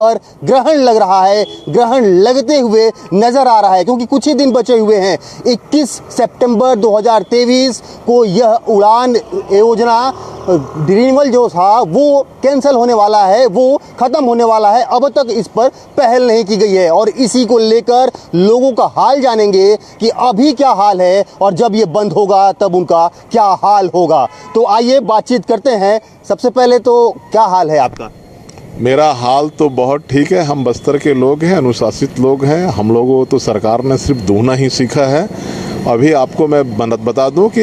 और ग्रहण लग रहा है, ग्रहण लगते हुए नजर आ रहा है क्योंकि कुछ ही दिन बचे हुए हैं। 21 सितंबर 2023 को यह उड़ान योजना रिन्यूअल जो था वो कैंसिल होने वाला है, वो ख़त्म होने वाला है। अब तक इस पर पहल नहीं की गई है और इसी को लेकर लोगों का हाल जानेंगे कि अभी क्या हाल है और जब ये बंद होगा तब उनका क्या हाल होगा। तो आइए बातचीत करते हैं। सबसे पहले तो क्या हाल है आपका? मेरा हाल तो बहुत ठीक है। हम बस्तर के लोग हैं, अनुशासित लोग हैं। हम लोगों को तो सरकार ने सिर्फ दूना ही सीखा है। अभी आपको मैं बता दूं कि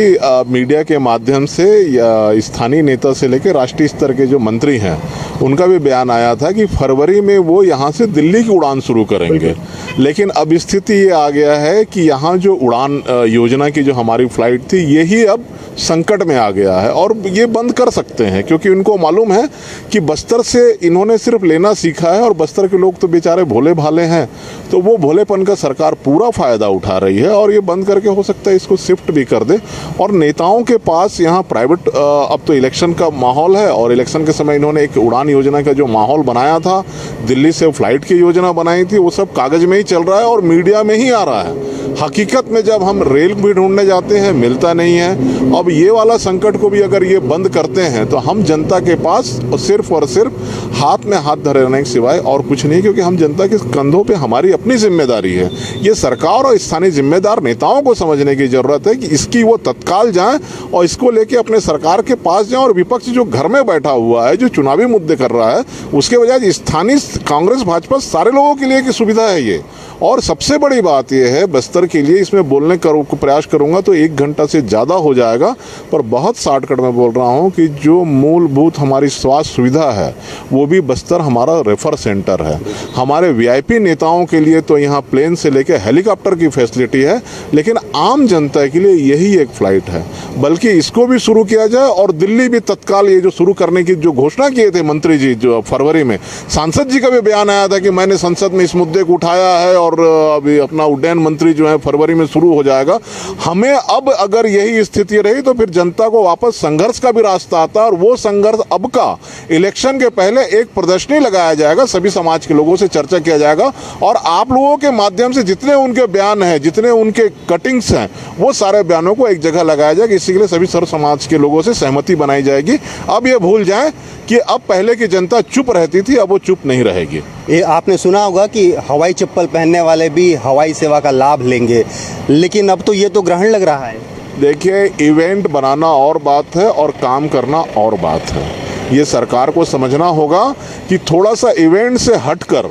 मीडिया के माध्यम से स्थानीय नेता से लेकर राष्ट्रीय स्तर के जो मंत्री हैं उनका भी बयान आया था कि फरवरी में वो यहाँ से दिल्ली की उड़ान शुरू करेंगे। लेकिन अब स्थिति ये आ गया है कि यहाँ जो उड़ान योजना की जो हमारी फ्लाइट थी यही अब संकट में आ गया है और ये बंद कर सकते हैं क्योंकि उनको मालूम है कि बस्तर से इन्होंने सिर्फ लेना सीखा है और बस्तर के लोग तो बेचारे भोले भाले हैं, तो वो भोलेपन का सरकार पूरा फ़ायदा उठा रही है और ये बंद करके हो सकता है इसको शिफ्ट भी कर दे। और नेताओं के पास यहाँ प्राइवेट अब तो इलेक्शन का माहौल है और इलेक्शन के समय इन्होंने एक उड़ान योजना का जो माहौल बनाया था, दिल्ली से फ्लाइट की योजना बनाई थी, वो सब कागज़ में ही चल रहा है और मीडिया में ही आ रहा है। हकीकत में जब हम रेल भी ढूंढने जाते हैं मिलता नहीं है। अब ये वाला संकट को भी अगर ये बंद करते हैं तो हम जनता के पास सिर्फ और सिर्फ हाथ में हाथ धरे रहने के सिवाय और कुछ नहीं, क्योंकि हम जनता के कंधों पे हमारी अपनी जिम्मेदारी है। ये सरकार और स्थानीय जिम्मेदार नेताओं को समझने की जरूरत है कि इसकी वो तत्काल जाएं और इसको लेके अपने सरकार के पास जाएं और विपक्ष जो घर में बैठा हुआ है, जो चुनावी मुद्दे कर रहा है, उसके बजाय स्थानीय कांग्रेस भाजपा सारे लोगों के लिए की सुविधा है ये। और सबसे बड़ी बात यह है बस्तर के लिए, इसमें बोलने का प्रयास करूंगा तो 1 घंटा से ज़्यादा हो जाएगा, पर बहुत शॉर्टकट में बोल रहा हूं कि जो मूलभूत हमारी स्वास्थ्य सुविधा है वो भी बस्तर हमारा रेफर सेंटर है। हमारे वीआईपी नेताओं के लिए तो यहाँ प्लेन से लेकर हेलीकॉप्टर की फैसिलिटी है, लेकिन आम जनता के लिए यही एक फ़्लाइट है। बल्कि इसको भी शुरू किया जाए और दिल्ली भी तत्काल ये जो शुरू करने की जो घोषणा किए थे मंत्री जी जो फरवरी में, सांसद जी का भी बयान आया था कि मैंने संसद में इस मुद्दे को उठाया है और अभी अपना उड्डयन मंत्री जो है फरवरी में शुरू हो जाएगा। हमें अब अगर यही स्थिति रही तो फिर जनता को वापस संघर्ष का भी रास्ता आता है और वो संघर्ष अब का इलेक्शन के पहले एक प्रदर्शनी लगाया जाएगा, सभी समाज के लोगों से चर्चा किया जाएगा और आप लोगों के माध्यम से जितने उनके बयान हैं, जितने उनके कटिंग्स हैं, वो सारे बयानों को एक जगह लगाया जाएगा। इसी के लिए सभी सर्व समाज के लोगों से सहमति बनाई जाएगी। अब ये भूल जाएं कि अब पहले की जनता चुप रहती थी, अब वो चुप नहीं रहेगी। ये आपने सुना होगा कि हवाई चप्पल पहनने वाले भी हवाई सेवा का लाभ लेंगे, लेकिन अब तो ये तो ग्रहण लग रहा है। देखिए, इवेंट बनाना और बात है और काम करना और बात है। ये सरकार को समझना होगा कि थोड़ा सा इवेंट से हटकर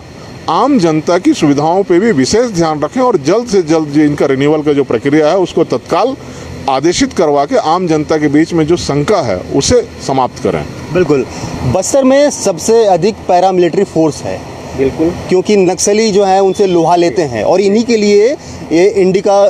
आम जनता की सुविधाओं पे भी विशेष ध्यान रखें और जल्द से जल्द इनका रिन्यूअल का जो प्रक्रिया है उसको तत्काल आदेशित करवा के आम जनता के बीच में जो शंका है उसे समाप्त करें। बिल्कुल, बस्तर में सबसे अधिक पैरामिलिट्री फोर्स है, बिल्कुल, क्योंकि नक्सली जो है उनसे लोहा लेते हैं और इन्हीं के लिए ये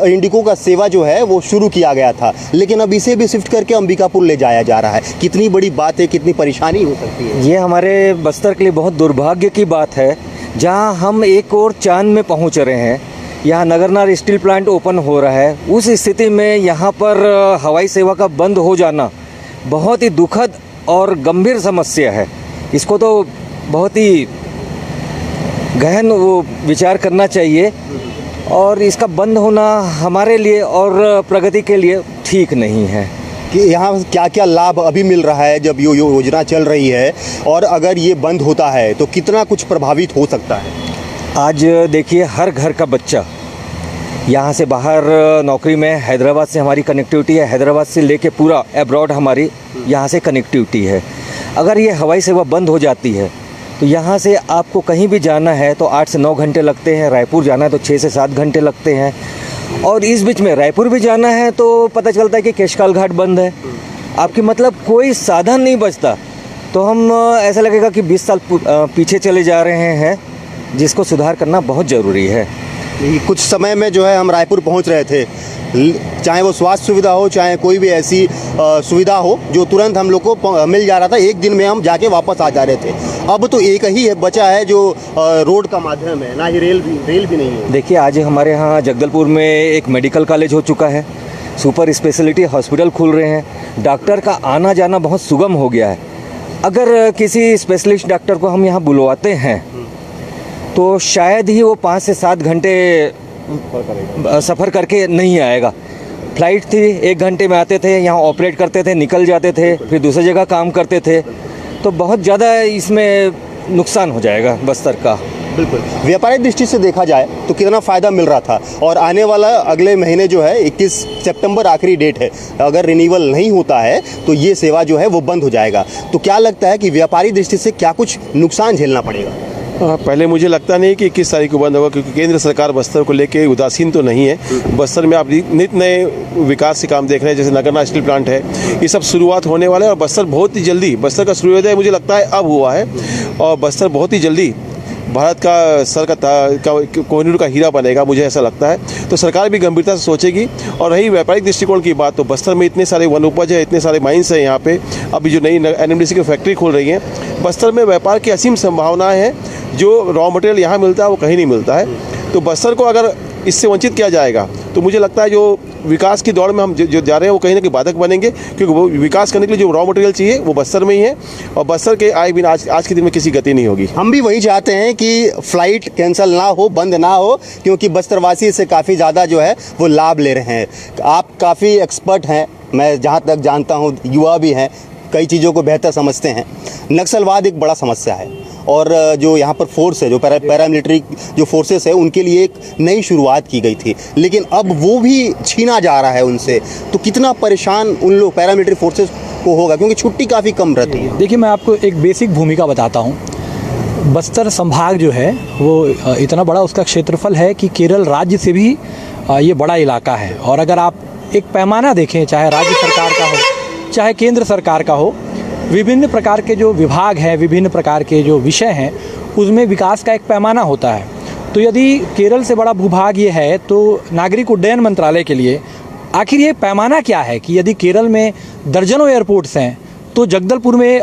इंडिको का सेवा जो है वो शुरू किया गया था, लेकिन अब इसे भी शिफ्ट करके अंबिकापुर ले जाया जा रहा है। कितनी बड़ी बात है, कितनी परेशानी हो सकती है। ये हमारे बस्तर के लिए बहुत दुर्भाग्य की बात है, जहां हम एक और चांद में पहुंच रहे हैं। यहाँ नगरनार स्टील प्लांट ओपन हो रहा है, उस स्थिति में यहाँ पर हवाई सेवा का बंद हो जाना बहुत ही दुखद और गंभीर समस्या है। इसको तो बहुत ही गहन विचार करना चाहिए और इसका बंद होना हमारे लिए और प्रगति के लिए ठीक नहीं है। कि यहाँ क्या क्या लाभ अभी मिल रहा है जब ये योजना चल रही है, और अगर ये बंद होता है तो कितना कुछ प्रभावित हो सकता है। आज देखिए, हर घर का बच्चा यहाँ से बाहर नौकरी में, हैदराबाद से हमारी कनेक्टिविटी है, हैदराबाद से लेके पूरा अब्रॉड हमारी यहाँ से कनेक्टिविटी है। अगर ये हवाई सेवा बंद हो जाती है तो यहाँ से आपको कहीं भी जाना है तो 8 से 9 घंटे लगते हैं, रायपुर जाना है तो 6 से 7 घंटे लगते हैं, और इस बीच में रायपुर भी जाना है तो पता चलता है कि केशकाल घाट बंद है। आपकी मतलब कोई साधन नहीं बचता, तो हम ऐसा लगेगा कि 20 साल पीछे चले जा रहे हैं, जिसको सुधार करना बहुत ज़रूरी है। कुछ समय में जो है हम रायपुर पहुंच रहे थे, चाहे वो स्वास्थ्य सुविधा हो, चाहे कोई भी ऐसी सुविधा हो जो तुरंत हम लोग को मिल जा रहा था, 1 दिन में हम जाके वापस आ जा रहे थे। अब तो एक ही है बचा है जो रोड का माध्यम है, ना ही रेल भी नहीं है। देखिए, आज हमारे यहाँ जगदलपुर में एक मेडिकल कॉलेज हो चुका है, सुपर स्पेशलिटी हॉस्पिटल खुल रहे हैं, डॉक्टर का आना जाना बहुत सुगम हो गया है। अगर किसी स्पेशलिस्ट डॉक्टर को हम यहाँ बुलवाते हैं तो शायद ही वो 5 से 7 घंटे सफ़र करके नहीं आएगा। फ्लाइट थी, 1 घंटे में आते थे, यहाँ ऑपरेट करते थे, निकल जाते थे, फिर दूसरी जगह काम करते थे, तो बहुत ज़्यादा इसमें नुकसान हो जाएगा बस्तर का। बिल्कुल, व्यापारिक दृष्टि से देखा जाए तो कितना फ़ायदा मिल रहा था, और आने वाला अगले महीने जो है 21 सितंबर आखिरी डेट है, अगर रिन्यूअल नहीं होता है तो ये सेवा जो है वो बंद हो जाएगा। तो क्या लगता है कि व्यापारिक दृष्टि से क्या कुछ नुकसान झेलना पड़ेगा? पहले मुझे लगता नहीं कि 21 तारीख को बंद होगा, क्योंकि केंद्र सरकार बस्तर को लेके उदासीन तो नहीं है। बस्तर में आप नित नए विकास के काम देख रहे हैं, जैसे नगरना स्टील प्लांट है, ये सब शुरुआत होने वाला है। और बस्तर बहुत ही जल्दी, बस्तर का सूर्योदय मुझे लगता है अब हुआ है, और बस्तर बहुत ही जल्दी भारत का सर का कोहिनूर का हीरा बनेगा, मुझे ऐसा लगता है। तो सरकार भी गंभीरता से सोचेगी। और रही व्यापारिक दृष्टिकोण की बात, तो बस्तर में इतने सारे वन उपज है, इतने सारे माइंस हैं यहाँ पे, अभी जो नई NMDC की फैक्ट्री खोल रही है, बस्तर में व्यापार की असीम संभावनाएं हैं। जो रॉ मटेरियल यहाँ मिलता है वो कहीं नहीं मिलता है। तो बस्तर को अगर इससे वंचित किया जाएगा तो मुझे लगता है जो विकास की दौड़ में हम जो जा रहे हैं वो कहीं ना कहीं बाधक बनेंगे, क्योंकि वो विकास करने के लिए जो रॉ मटेरियल चाहिए वो बस्तर में ही है, और बस्तर के आए बिना आज के दिन में किसी गति नहीं होगी। हम भी वही चाहते हैं कि फ़्लाइट कैंसिल ना हो, बंद ना हो, क्योंकि बस्तरवासी इससे काफ़ी ज़्यादा जो है वो लाभ ले रहे हैं। आप काफ़ी एक्सपर्ट हैं, मैं जहाँ तक जानता हूँ, युवा भी हैं, कई चीज़ों को बेहतर समझते हैं। नक्सलवाद एक बड़ा समस्या है, और जो यहाँ पर फोर्स है, जो पैरामिलिट्री जो फोर्सेस है, उनके लिए एक नई शुरुआत की गई थी, लेकिन अब वो भी छीना जा रहा है उनसे। तो कितना परेशान उन लोग पैरामिलिट्री फोर्सेस को होगा, क्योंकि छुट्टी काफ़ी कम रहती है। देखिए, मैं आपको एक बेसिक भूमिका बताता हूँ। बस्तर संभाग जो है वो इतना बड़ा उसका क्षेत्रफल है कि केरल राज्य से भी ये बड़ा इलाका है। और अगर आप एक पैमाना देखें, चाहे राज्य सरकार का हो चाहे केंद्र सरकार का हो, विभिन्न प्रकार के जो विभाग हैं, विभिन्न प्रकार के जो विषय हैं, उसमें विकास का एक पैमाना होता है। तो यदि केरल से बड़ा भूभाग ये है, तो नागरिक उड्डयन मंत्रालय के लिए आखिर ये पैमाना क्या है कि यदि केरल में दर्जनों एयरपोर्ट्स हैं, तो जगदलपुर में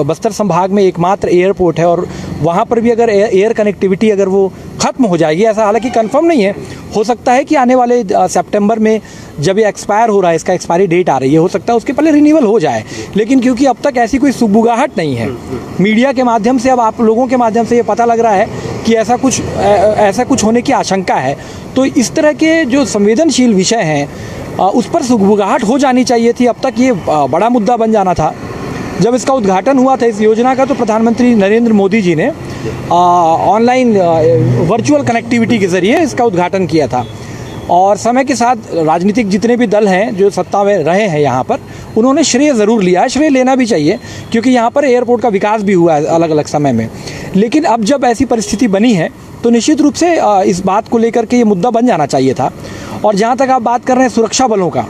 बस्तर संभाग में एकमात्र एयरपोर्ट है, और वहाँ पर भी अगर एयर कनेक्टिविटी अगर वो ख़त्म हो जाएगी, ऐसा हालांकि कंफर्म नहीं है, हो सकता है कि आने वाले सितंबर में जब ये एक्सपायर हो रहा है, इसका एक्सपायरी डेट आ रही है, हो सकता है उसके पहले रिन्यूअल हो जाए। लेकिन क्योंकि अब तक ऐसी कोई सुगबुगाहट नहीं है, मीडिया के माध्यम से, अब आप लोगों के माध्यम से ये पता लग रहा है कि ऐसा कुछ होने की आशंका है, तो इस तरह के जो संवेदनशील विषय हैं उस पर सुगबुगाहट हो जानी चाहिए थी। अब तक ये बड़ा मुद्दा बन जाना था। जब इसका उद्घाटन हुआ था इस योजना का, तो प्रधानमंत्री नरेंद्र मोदी जी ने ऑनलाइन वर्चुअल कनेक्टिविटी के ज़रिए इसका उद्घाटन किया था। और समय के साथ राजनीतिक जितने भी दल हैं जो सत्ता में रहे हैं यहाँ पर, उन्होंने श्रेय ज़रूर लिया है, श्रेय लेना भी चाहिए, क्योंकि यहाँ पर एयरपोर्ट का विकास भी हुआ है अलग अलग समय में। लेकिन अब जब ऐसी परिस्थिति बनी है, तो निश्चित रूप से इस बात को लेकर के ये मुद्दा बन जाना चाहिए था। और जहाँ तक आप बात कर रहे हैं सुरक्षा बलों का,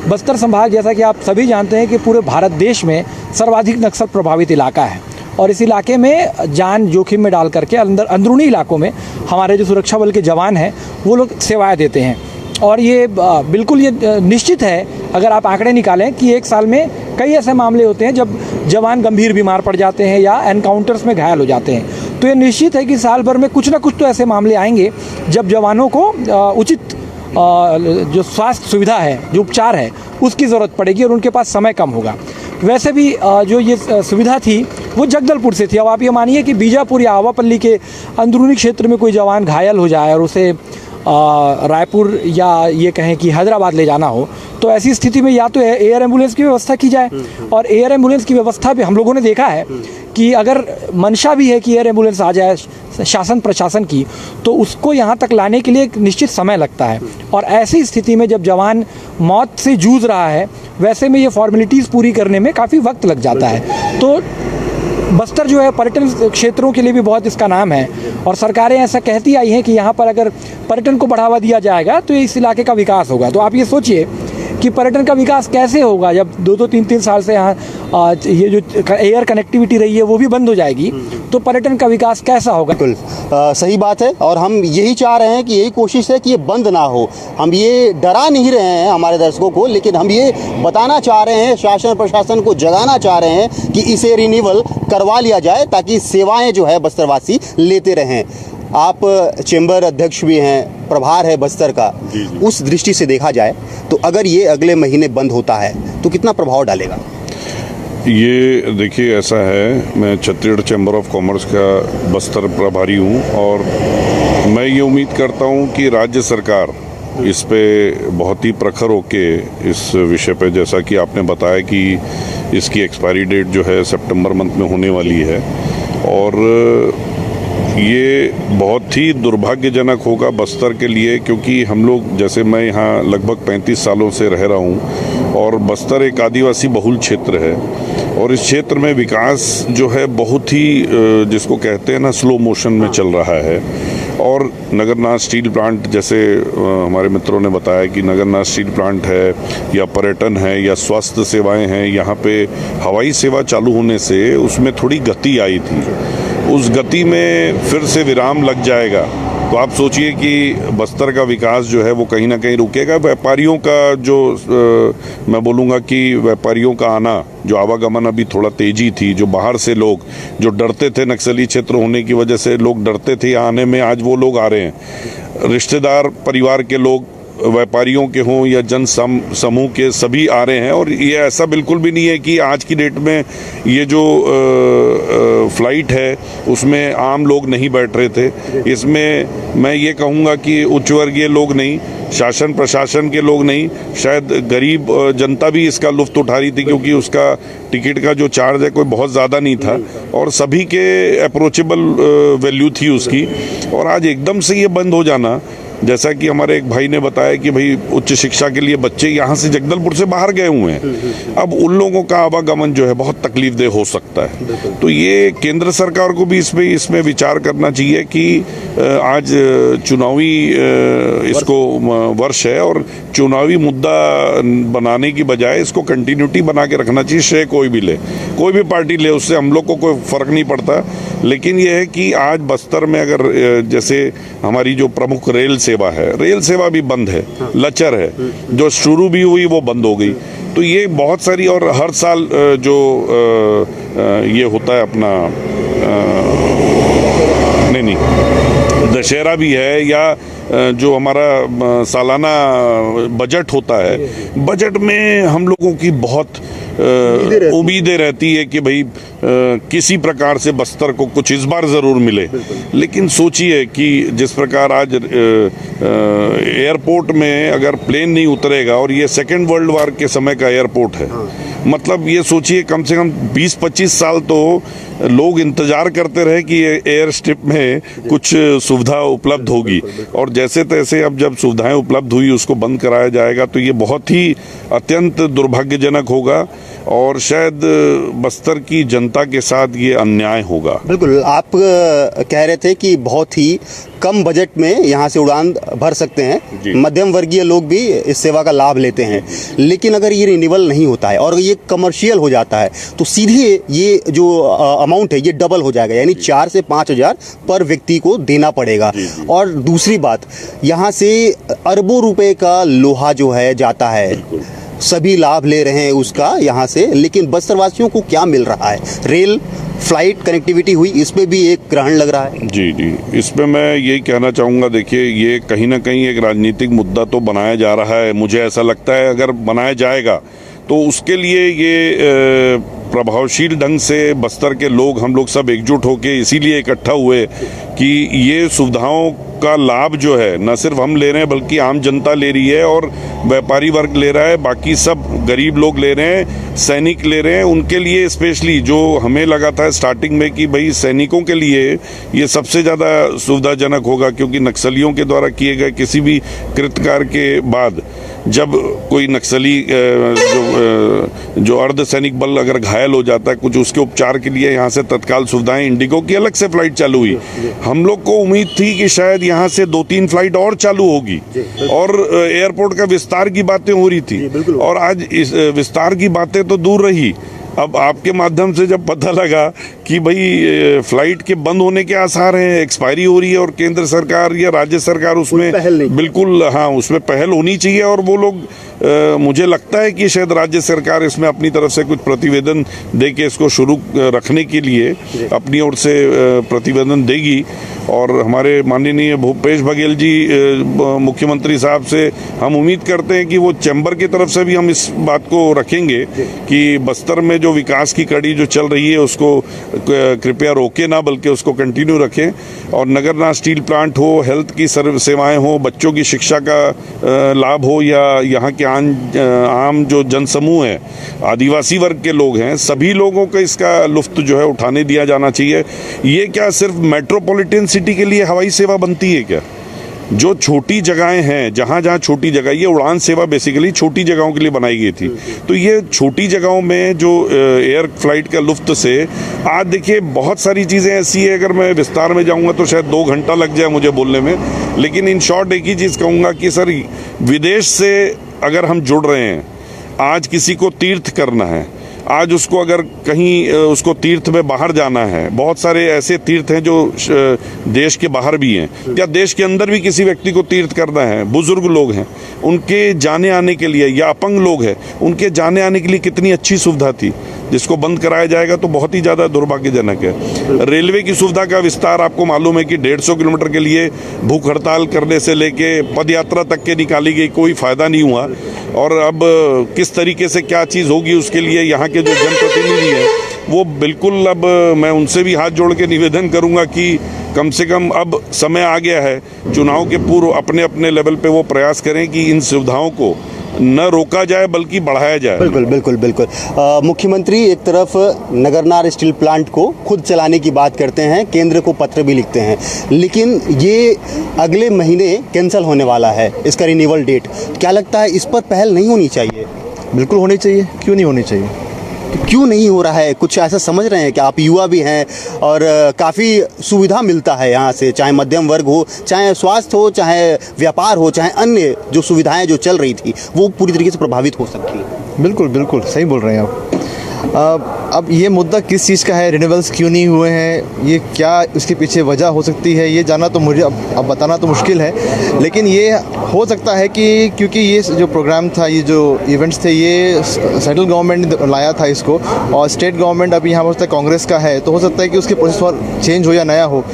बस्तर संभाग, जैसा कि आप सभी जानते हैं कि पूरे भारत देश में सर्वाधिक नक्सल प्रभावित इलाका है, और इस इलाके में जान जोखिम में डाल करके अंदरूनी इलाकों में हमारे जो सुरक्षा बल के जवान हैं वो लोग सेवाएं देते हैं। और ये बिल्कुल ये निश्चित है, अगर आप आंकड़े निकालें कि एक साल में कई ऐसे मामले होते हैं जब जवान गंभीर बीमार पड़ जाते हैं या एनकाउंटर्स में घायल हो जाते हैं। तो ये निश्चित है कि साल भर में कुछ ना कुछ तो ऐसे मामले आएंगे जब जवानों को उचित जो स्वास्थ्य सुविधा है, जो उपचार है, उसकी ज़रूरत पड़ेगी, और उनके पास समय कम होगा। वैसे भी जो ये सुविधा थी वो जगदलपुर से थी। अब आप ये मानिए कि बीजापुर या आवापल्ली के अंदरूनी क्षेत्र में कोई जवान घायल हो जाए और उसे रायपुर या ये कहें कि हैदराबाद ले जाना हो, तो ऐसी स्थिति में या तो एयर एम्बुलेंस की व्यवस्था की जाए। और एयर एम्बुलेंस की व्यवस्था भी हम लोगों ने देखा है कि अगर मंशा भी है कि एयर एम्बुलेंस आ जाए शासन प्रशासन की, तो उसको यहाँ तक लाने के लिए एक निश्चित समय लगता है। और ऐसी स्थिति में जब जवान मौत से जूझ रहा है, वैसे में ये फॉर्मेलिटीज़ पूरी करने में काफ़ी वक्त लग जाता है। तो बस्तर जो है पर्यटन क्षेत्रों के लिए भी बहुत इसका नाम है, और सरकारें ऐसा कहती आई हैं कि यहाँ पर अगर पर्यटन को बढ़ावा दिया जाएगा तो इस इलाके का विकास होगा। तो आप ये सोचिए कि पर्यटन का विकास कैसे होगा जब 2-2, 3-3 साल से यहाँ ये जो एयर कनेक्टिविटी रही है वो भी बंद हो जाएगी, तो पर्यटन का विकास कैसा होगा। बिल्कुल सही बात है, और हम यही चाह रहे हैं कि यही कोशिश है कि ये बंद ना हो। हम ये डरा नहीं रहे हैं हमारे दर्शकों को, लेकिन हम ये बताना चाह रहे हैं, शासन प्रशासन को जगाना चाह रहे हैं कि इसे रिन्यूअल करवा लिया जाए, ताकि सेवाएं जो है बस्तरवासी लेते रहें। आप चेंबर अध्यक्ष भी हैं, प्रभार है बस्तर का, उस दृष्टि से देखा जाए तो अगर ये अगले महीने बंद होता है तो कितना प्रभाव डालेगा? ये देखिए ऐसा है, मैं छत्तीसगढ़ चैम्बर ऑफ कॉमर्स का बस्तर प्रभारी हूँ और मैं ये उम्मीद करता हूँ कि राज्य सरकार इस पे बहुत ही प्रखर होके इस विषय पे, जैसा कि आपने बताया कि इसकी एक्सपायरी डेट जो है सितंबर मंथ में होने वाली है और ये बहुत ही दुर्भाग्यजनक होगा बस्तर के लिए, क्योंकि हम लोग, जैसे मैं यहाँ लगभग 35 सालों से रह रहा हूँ और बस्तर एक आदिवासी बहुल क्षेत्र है और इस क्षेत्र में विकास जो है बहुत ही जिसको कहते हैं ना स्लो मोशन में चल रहा है। और नगरनाथ स्टील प्लांट, जैसे हमारे मित्रों ने बताया कि नगरनाथ स्टील प्लांट है या पर्यटन है या स्वास्थ्य सेवाएं हैं, यहाँ पे हवाई सेवा चालू होने से उसमें थोड़ी गति आई थी। उस गति में फिर से विराम लग जाएगा तो आप सोचिए कि बस्तर का विकास जो है वो कहीं ना कहीं रुकेगा। व्यापारियों का जो मैं बोलूँगा कि व्यापारियों का आना, जो आवागमन अभी थोड़ा तेजी थी, जो बाहर से लोग जो डरते थे, नक्सली क्षेत्र होने की वजह से लोग डरते थे आने में, आज वो लोग आ रहे हैं। रिश्तेदार परिवार के लोग व्यापारियों के हों या जन समूह के, सभी आ रहे हैं। और ये ऐसा बिल्कुल भी नहीं है कि आज की डेट में ये जो फ्लाइट है उसमें आम लोग नहीं बैठ रहे थे। इसमें मैं ये कहूँगा कि उच्च वर्गीय लोग नहीं, शासन प्रशासन के लोग नहीं, शायद गरीब जनता भी इसका लुत्फ उठा रही थी, क्योंकि उसका टिकट का जो चार्ज है कोई बहुत ज़्यादा नहीं था और सभी के अप्रोचेबल वैल्यू थी उसकी। और आज एकदम से ये बंद हो जाना, जैसा कि हमारे एक भाई ने बताया कि भाई उच्च शिक्षा के लिए बच्चे यहाँ से जगदलपुर से बाहर गए हुए हैं, अब उन लोगों का आवागमन जो है बहुत तकलीफदेह हो सकता है। तो ये केंद्र सरकार को भी इसमें विचार करना चाहिए कि आज चुनावी इसको वर्ष है और चुनावी मुद्दा बनाने की बजाय इसको कंटिन्यूटी बना के रखना चाहिए। श्रेय कोई भी ले, कोई भी पार्टी ले, उससे हम लोग को कोई फर्क नहीं पड़ता। लेकिन यह है कि आज बस्तर में अगर जैसे हमारी जो प्रमुख रेल सेवा है, रेल सेवा भी बंद है, लचर है, जो शुरू भी हुई वो बंद हो गई। तो ये बहुत सारी, और हर साल जो ये होता है अपना नहीं दशहरा भी है या जो हमारा सालाना बजट होता है, बजट में हम लोगों की बहुत उम्मीदें रहती है कि भाई किसी प्रकार से बस्तर को कुछ इस बार ज़रूर मिले। लेकिन सोचिए कि जिस प्रकार आज एयरपोर्ट में अगर प्लेन नहीं उतरेगा, और ये सेकेंड वर्ल्ड वार के समय का एयरपोर्ट है, मतलब ये सोचिए कम से कम 20-25 साल तो लोग इंतजार करते रहे कि एयर स्ट्रिप में कुछ सुविधा उपलब्ध होगी, और जैसे तैसे अब जब सुविधाएं उपलब्ध हुई उसको बंद कराया जाएगा तो ये बहुत ही अत्यंत दुर्भाग्यजनक होगा और शायद बस्तर की जनता के साथ ये अन्याय होगा। बिल्कुल, आप कह रहे थे कि बहुत ही कम बजट में यहाँ से उड़ान भर सकते हैं, मध्यम वर्गीय लोग भी इस सेवा का लाभ लेते हैं। लेकिन अगर ये रिन्यूअल नहीं होता है और ये कमर्शियल हो जाता है तो सीधे ये जो अमाउंट है ये डबल हो जाएगा, यानी 4 से 5 हज़ार पर व्यक्ति को देना पड़ेगा। और दूसरी बात, यहाँ से अरबों रुपए का लोहा जो है जाता है, सभी लाभ ले रहे हैं उसका यहाँ से, लेकिन बस्तरवासियों को क्या मिल रहा है? रेल फ्लाइट कनेक्टिविटी हुई, इस पे भी एक ग्रहण लग रहा है। जी, इस पे मैं यही कहना चाहूँगा, देखिए ये कहीं ना कहीं एक राजनीतिक मुद्दा तो बनाया जा रहा है। मुझे ऐसा लगता है अगर बनाया जाएगा तो उसके लिए ये प्रभावशील ढंग से बस्तर के लोग, हम लोग सब एकजुट होके इसीलिए इकट्ठा हुए कि ये सुविधाओं का लाभ जो है न सिर्फ हम ले रहे हैं बल्कि आम जनता ले रही है और व्यापारी वर्ग ले रहा है, बाकी सब गरीब लोग ले रहे हैं, सैनिक ले रहे हैं। उनके लिए स्पेशली जो हमें लगा था स्टार्टिंग में कि भाई सैनिकों के लिए ये सबसे ज़्यादा सुविधाजनक होगा, क्योंकि नक्सलियों के द्वारा किए गए किसी भी कृतकार्य के बाद जब कोई नक्सली जो अर्धसैनिक बल अगर घायल हो जाता है कुछ, उसके उपचार के लिए यहाँ से तत्काल सुविधाएं, इंडिगो की अलग से फ्लाइट चालू हुई। हम लोग को उम्मीद थी कि शायद यहाँ से 2-3 फ्लाइट और चालू होगी और एयरपोर्ट का विस्तार की बातें हो रही थी, और आज इस विस्तार की बातें तो दूर रही। अब आपके माध्यम से जब पता लगा कि भाई फ्लाइट के बंद होने के आसार हैं, एक्सपायरी हो रही है और केंद्र सरकार या राज्य सरकार उसमें पहल नहीं। बिल्कुल हाँ उसमें पहल होनी चाहिए और वो लोग मुझे लगता है कि शायद राज्य सरकार इसमें अपनी तरफ से कुछ प्रतिवेदन दे के इसको शुरू रखने के लिए अपनी ओर से प्रतिवेदन देगी। और हमारे माननीय भूपेश बघेल जी मुख्यमंत्री साहब से हम उम्मीद करते हैं कि वो चैम्बर की तरफ से भी हम इस बात को रखेंगे कि बस्तर में जो विकास की कड़ी जो चल रही है उसको कृपया रोके ना, बल्कि उसको कंटिन्यू रखें। और नगरनार स्टील प्लांट हो, हेल्थ की सेवाएं हो, बच्चों की शिक्षा का लाभ हो या यहाँ के आम जो जनसमूह है, आदिवासी वर्ग के लोग हैं, सभी लोगों को इसका लुफ्त जो है उठाने दिया जाना चाहिए। ये क्या सिर्फ मेट्रोपॉलिटन सिटी के लिए हवाई सेवा बनती है क्या? जो छोटी जगहें हैं, जहाँ जहाँ छोटी जगह, ये उड़ान सेवा बेसिकली छोटी जगहों के लिए बनाई गई थी। तो ये छोटी जगहों में जो एयर फ्लाइट का लुफ्त से आज देखिए बहुत सारी चीज़ें ऐसी है, अगर मैं विस्तार में जाऊँगा तो शायद 2 घंटा लग जाए मुझे बोलने में, लेकिन इन शॉर्ट एक ही चीज़ कहूँगा कि सर विदेश से अगर हम जुड़ रहे हैं, आज किसी को तीर्थ करना है, आज उसको अगर कहीं उसको तीर्थ में बाहर जाना है, बहुत सारे ऐसे तीर्थ हैं जो देश के बाहर भी हैं या देश के अंदर भी किसी व्यक्ति को तीर्थ करना है, बुजुर्ग लोग हैं उनके जाने आने के लिए, या अपंग लोग हैं उनके जाने आने के लिए कितनी अच्छी सुविधा थी, जिसको बंद कराया जाएगा तो बहुत ही ज़्यादा दुर्भाग्यजनक है। रेलवे की सुविधा का विस्तार आपको मालूम है कि 150 किलोमीटर के लिए भूख हड़ताल करने से लेके पद यात्रा तक के निकाली गई, कोई फायदा नहीं हुआ। और अब किस तरीके से क्या चीज़ होगी उसके लिए यहाँ के जो जनप्रतिनिधि हैं वो बिल्कुल, अब मैं उनसे भी हाथ जोड़ के निवेदन करूँगा कि कम से कम अब समय आ गया है, चुनाव के पूर्व अपने अपने लेवल पे वो प्रयास करें कि इन सुविधाओं को न रोका जाए बल्कि बढ़ाया जाए। बिल्कुल बिल्कुल बिल्कुल। मुख्यमंत्री एक तरफ नगरनार स्टील प्लांट को खुद चलाने की बात करते हैं, केंद्र को पत्र भी लिखते हैं, लेकिन ये अगले महीने कैंसिल होने वाला है इसका रिन्यूअल डेट। क्या लगता है इस पर पहल नहीं होनी चाहिए? बिल्कुल होनी चाहिए, क्यों नहीं होनी चाहिए? तो क्यों नहीं हो रहा है? कुछ ऐसा समझ रहे हैं कि आप युवा भी हैं और काफ़ी सुविधा मिलता है यहाँ से, चाहे मध्यम वर्ग हो, चाहे स्वास्थ्य हो, चाहे व्यापार हो, चाहे अन्य जो सुविधाएं जो चल रही थी वो पूरी तरीके से प्रभावित हो सकती है। बिल्कुल बिल्कुल सही बोल रहे हैं आप। अब ये मुद्दा किस चीज़ का है, रिन्यूअल्स क्यों नहीं हुए हैं, ये क्या उसके पीछे वजह हो सकती है, ये जानना तो मुझे अब बताना तो मुश्किल है, लेकिन ये हो सकता है कि क्योंकि ये जो प्रोग्राम था, ये जो इवेंट्स थे, ये सेंट्रल गवर्नमेंट ने लाया था इसको और स्टेट गवर्नमेंट अभी यहाँ पर कांग्रेस का है, तो हो सकता है कि उसके प्रोसेस चेंज हो या नया हो,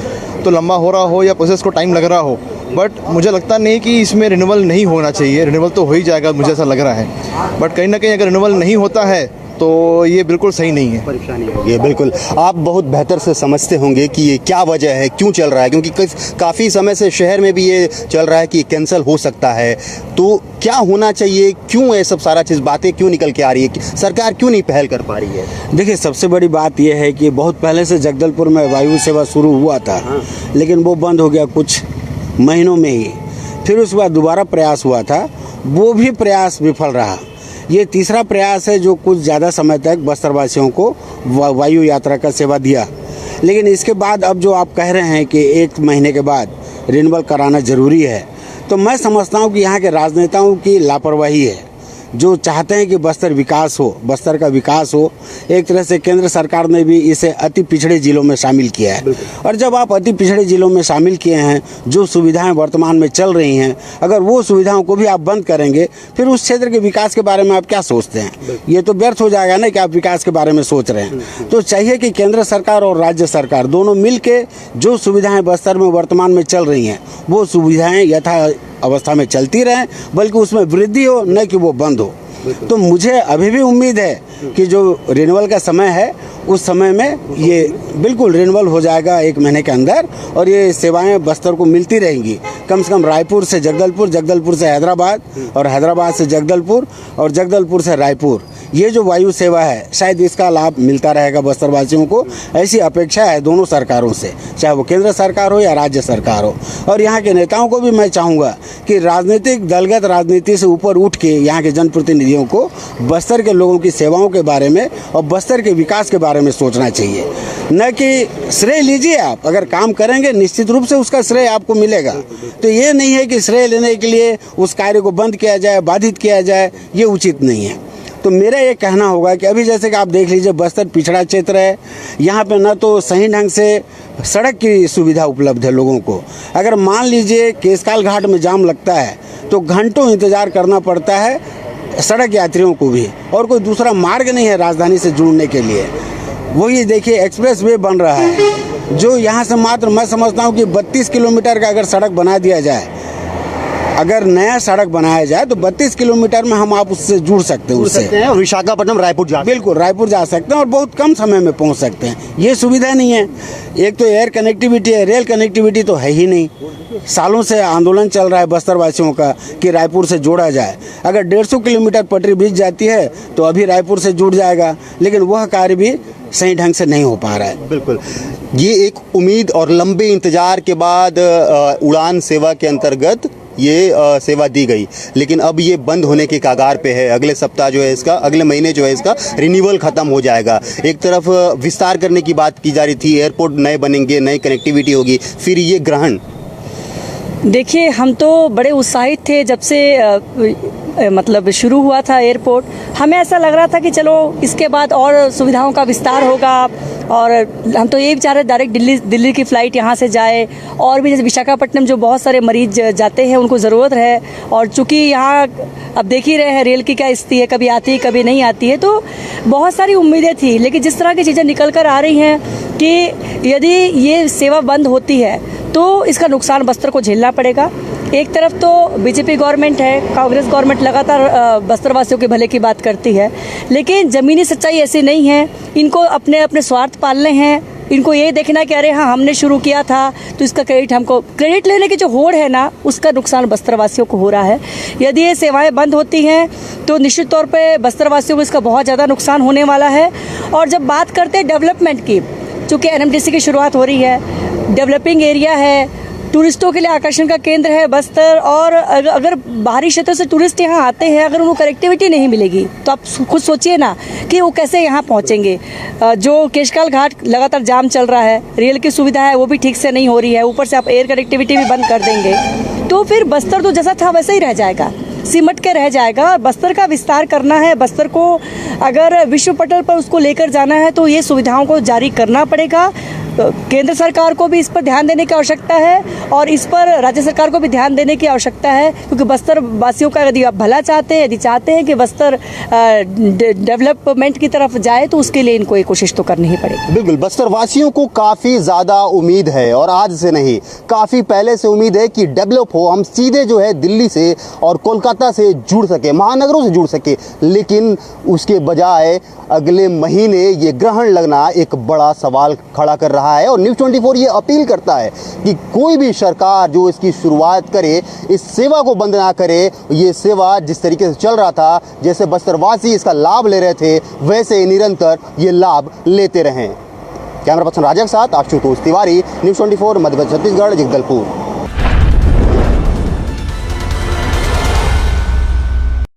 तो लंबा हो रहा हो या प्रोसेस को टाइम लग रहा हो। बट मुझे लगता नहीं कि इसमें रिन्यूअल नहीं होना चाहिए, रिन्यूअल तो हो ही जाएगा, मुझे ऐसा लग रहा है। बट कहीं ना कहीं अगर रिन्यूअल नहीं होता है तो ये बिल्कुल सही नहीं है, परेशानी होगी। ये बिल्कुल आप बहुत बेहतर से समझते होंगे कि ये क्या वजह है, क्यों चल रहा है, क्योंकि काफ़ी समय से शहर में भी ये चल रहा है कि कैंसिल हो सकता है। तो क्या होना चाहिए, क्यों ये सब सारा चीज़ बातें क्यों निकल के आ रही है, सरकार क्यों नहीं पहल कर पा रही है? देखिए, सबसे बड़ी बात यह है कि बहुत पहले से जगदलपुर में वायु सेवा शुरू हुआ था, लेकिन वो बंद हो गया कुछ महीनों में ही। फिर उसके बाद दोबारा प्रयास हुआ था, वो भी प्रयास विफल रहा। ये तीसरा प्रयास है जो कुछ ज़्यादा समय तक बस्तरवासियों को वायु यात्रा का सेवा दिया। लेकिन इसके बाद अब जो आप कह रहे हैं कि 1 महीने के बाद रिन्यूअल कराना ज़रूरी है, तो मैं समझता हूँ कि यहाँ के राजनेताओं की लापरवाही है, जो चाहते हैं कि बस्तर विकास हो, बस्तर का विकास हो। एक तरह से केंद्र सरकार ने भी इसे अति पिछड़े जिलों में शामिल किया है, और जब आप अति पिछड़े जिलों में शामिल किए हैं, जो सुविधाएं वर्तमान में चल रही हैं, अगर वो सुविधाओं को भी आप बंद करेंगे, फिर उस क्षेत्र के विकास के बारे में आप क्या सोचते हैं? ये तो व्यर्थ हो जाएगा ना कि आप विकास के बारे में सोच रहे हैं। तो चाहिए कि केंद्र सरकार और राज्य सरकार दोनों मिल के जो सुविधाएँ बस्तर में वर्तमान में चल रही हैं, वो सुविधाएँ यथा अवस्था में चलती रहें, बल्कि उसमें वृद्धि हो, न कि वो बंद हो। तो मुझे अभी भी उम्मीद है कि जो रिन्यूअल का समय है, उस समय में ये बिल्कुल रिन्यूअल हो जाएगा 1 महीने के अंदर, और ये सेवाएं बस्तर को मिलती रहेंगी। कम से कम रायपुर से जगदलपुर, जगदलपुर से हैदराबाद, और हैदराबाद से जगदलपुर, और जगदलपुर से रायपुर, ये जो वायु सेवा है, शायद इसका लाभ मिलता रहेगा बस्तरवासियों को। ऐसी अपेक्षा है दोनों सरकारों से, चाहे वो केंद्र सरकार हो या राज्य सरकार हो। और यहाँ के नेताओं को भी मैं चाहूँगा कि राजनीतिक दलगत राजनीति से ऊपर उठ के यहाँ के जनप्रतिनिधियों को बस्तर के लोगों की सेवाओं के बारे में और बस्तर के विकास के बारे में सोचना चाहिए, न कि श्रेय लीजिए। आप अगर काम करेंगे निश्चित रूप से उसका श्रेय आपको मिलेगा। तो ये नहीं है कि श्रेय लेने के लिए उस कार्य को बंद किया जाए, बाधित किया जाए, ये उचित नहीं है। तो मेरा ये कहना होगा कि अभी जैसे कि आप देख लीजिए बस्तर पिछड़ा क्षेत्र है, यहाँ पे न तो सही ढंग से सड़क की सुविधा उपलब्ध है लोगों को। अगर मान लीजिए केशकाल घाट में जाम लगता है तो घंटों इंतज़ार करना पड़ता है सड़क यात्रियों को भी, और कोई दूसरा मार्ग नहीं है राजधानी से जुड़ने के लिए। वही देखिए एक्सप्रेस वे बन रहा है जो यहाँ से मात्र मैं समझता हूँ कि 32 किलोमीटर का अगर सड़क बना दिया जाए, अगर नया सड़क बनाया जाए तो 32 किलोमीटर में हम आप उससे जुड़ सकते हैं उससे, और विशाखापट्टनम रायपुर जा बिल्कुल रायपुर जा सकते हैं और बहुत कम समय में पहुंच सकते हैं। ये सुविधा नहीं है। एक तो एयर कनेक्टिविटी है, रेल कनेक्टिविटी तो है ही नहीं। सालों से आंदोलन चल रहा है बस्तर वासियों का कि रायपुर से जोड़ा जाए। अगर 150 किलोमीटर पटरी बीत जाती है तो अभी रायपुर से जुड़ जाएगा, लेकिन वह कार्य भी सही ढंग से नहीं हो पा रहा है। बिल्कुल, ये एक उम्मीद और लंबे इंतजार के बाद उड़ान सेवा के अंतर्गत ये सेवा दी गई, लेकिन अब ये बंद होने के कागार पे है। अगले सप्ताह जो है इसका, अगले महीने जो है इसका रिन्यूअल ख़त्म हो जाएगा। एक तरफ विस्तार करने की बात की जा रही थी, एयरपोर्ट नए बनेंगे, नई कनेक्टिविटी होगी, फिर ये ग्रहण। देखिए, हम तो बड़े उत्साहित थे जब से मतलब शुरू हुआ था एयरपोर्ट। हमें ऐसा लग रहा था कि चलो इसके बाद और सुविधाओं का विस्तार होगा, और हम तो ये चाह रहे डायरेक्ट दिल्ली की फ़्लाइट यहाँ से जाए, और भी जैसे विशाखापट्टनम जो बहुत सारे मरीज जाते हैं उनको ज़रूरत है। और चूँकि यहाँ अब देख ही रहे हैं रेल की क्या स्थिति है, कभी आती है कभी नहीं आती है, तो बहुत सारी उम्मीदें थी। लेकिन जिस तरह की चीज़ें निकल कर आ रही हैं कि यदि ये सेवा बंद होती है तो इसका नुकसान बस्तर को झेलना पड़ेगा। एक तरफ तो बीजेपी गवर्नमेंट है, कांग्रेस गवर्नमेंट लगातार बस्तरवासियों के भले की बात करती है, लेकिन ज़मीनी सच्चाई ऐसी नहीं है। इनको अपने अपने स्वार्थ पालने हैं। इनको ये देखना कि अरे हाँ हमने शुरू किया था तो इसका क्रेडिट लेने की जो होड़ है ना, उसका नुकसान बस्तरवासियों को हो रहा है। यदि ये सेवाएं बंद होती हैं तो निश्चित तौर पे बस्तरवासियों को इसका बहुत ज़्यादा नुकसान होने वाला है। और जब बात करते हैं डेवलपमेंट की, चूँकि NMDC की शुरुआत हो रही है, डेवलपिंग एरिया है, टूरिस्टों के लिए आकर्षण का केंद्र है बस्तर, और अगर बाहरी क्षेत्रों से टूरिस्ट यहाँ आते हैं, अगर उनको कनेक्टिविटी नहीं मिलेगी तो आप खुद सोचिए ना कि वो कैसे यहाँ पहुँचेंगे। जो केशकाल घाट लगातार जाम चल रहा है, रेल की सुविधा है वो भी ठीक से नहीं हो रही है, ऊपर से आप एयर कनेक्टिविटी भी बंद कर देंगे तो फिर बस्तर तो जैसा था वैसे ही रह जाएगा, सिमट के रह जाएगा। और बस्तर का विस्तार करना है, बस्तर को अगर विश्व पटल पर उसको लेकर जाना है तो ये सुविधाओं को जारी करना पड़ेगा। केंद्र सरकार को भी इस पर ध्यान देने की आवश्यकता है और इस पर राज्य सरकार को भी ध्यान देने की आवश्यकता है, क्योंकि बस्तर वासियों का यदि आप भला चाहते हैं, यदि चाहते हैं कि बस्तर डेवलपमेंट की तरफ जाए तो उसके लिए इनको ये कोशिश तो करनी ही पड़ेगी। बिल्कुल, बस्तर वासियों को काफ़ी ज़्यादा उम्मीद है, और आज से नहीं काफ़ी पहले से उम्मीद है कि डेवलप हो, हम सीधे जो है दिल्ली से और कोलकाता से जुड़ सके, महानगरों से जुड़ सके। लेकिन उसके बजाय अगले महीने ये ग्रहण लगना एक बड़ा सवाल खड़ा कर रहा है। और न्यूज़ 24 ये अपील करता है कि कोई भी सरकार जो इसकी शुरुआत करे, इस सेवा को बंद ना करे। ये सेवा जिस तरीके से चल रहा था, जैसे बस्तरवासी इसका लाभ ले रहे थे, वैसे ही निरंतर ये लाभ लेते रहें। कैमरा पर्सन राजा के साथ आशुतोष तिवारी, न्यूज़ 24 मध्य प्रदेश छत्तीसगढ़, जगदलपुर।